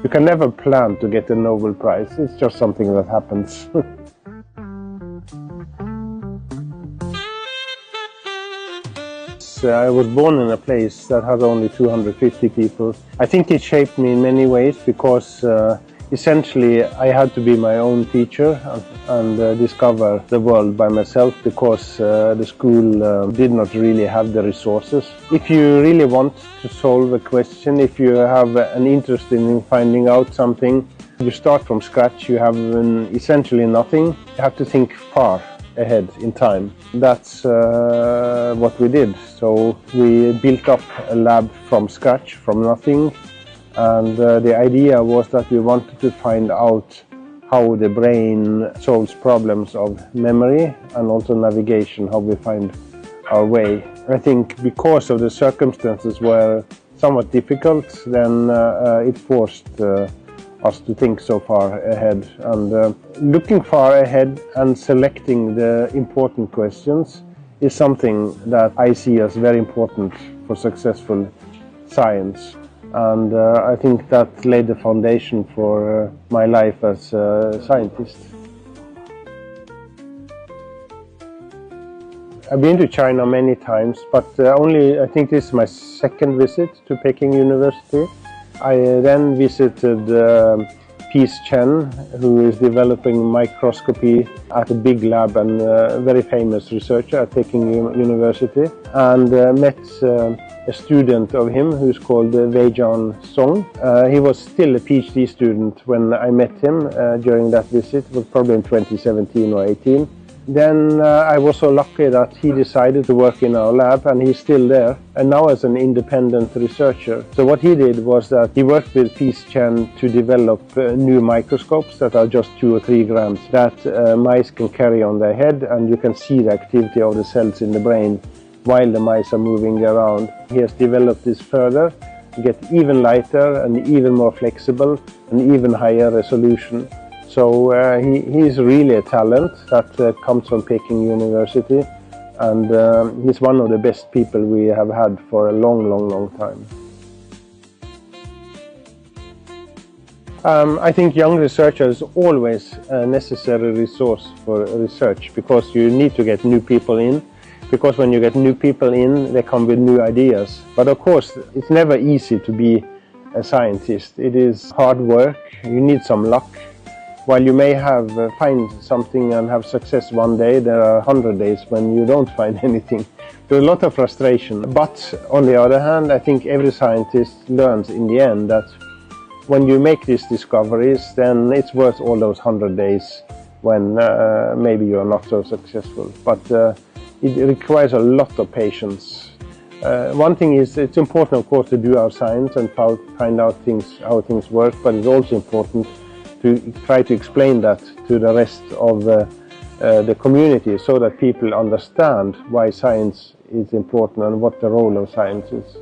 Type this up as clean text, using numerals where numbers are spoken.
You can never plan to get a Nobel Prize. It's just something that happens. I was born in a place that had only 250 people. I think it shaped me in many ways because essentially I had to be my own teacher and discover the world by myself because the school did not really have the resources. If you really want to solve a question, if you have an interest in finding out something, you start from scratch, you have essentially nothing. You have to think far ahead in time. That's what we did. So we built up a lab from scratch, from nothing. And the idea was that we wanted to find out how the brain solves problems of memory and also navigation, how we find our way. I think because of the circumstances were somewhat difficult, then it forced us to think so far ahead. And looking far ahead and selecting the important questions is something that I see as very important for successful science. And I think that laid the foundation for my life as a scientist. I've been to China many times, but I think this is my second visit to Peking University. I then visited Peace Chen, who is developing microscopy at a big lab and a very famous researcher at Peking University, and met a student of him who's called Weijian Song. He was still a PhD student when I met him during that visit. It was probably in 2017 or 18. Then I was so lucky that he decided to work in our lab, and he's still there, and now as an independent researcher. So what he did was that he worked with Peace Chen to develop new microscopes that are just 2 or 3 grams that mice can carry on their head, and you can see the activity of the cells in the brain while the mice are moving around. He has developed this further to get even lighter and even more flexible and even higher resolution. So he's really a talent that comes from Peking University, and he's one of the best people we have had for a long time. I think young researcher is always a necessary resource for research because you need to get new people in. Because when you get new people in, they come with new ideas. But of course, it's never easy to be a scientist. It is hard work, you need some luck. While you may find something and have success one day, there are 100 days when you don't find anything. There's a lot of frustration. But on the other hand, I think every scientist learns in the end that when you make these discoveries, then it's worth all those 100 days when maybe you're not so successful. But it requires a lot of patience. One thing is, it's important, of course, to do our science and find out how things work, but it's also important to try to explain that to the rest of the community so that people understand why science is important and what the role of science is.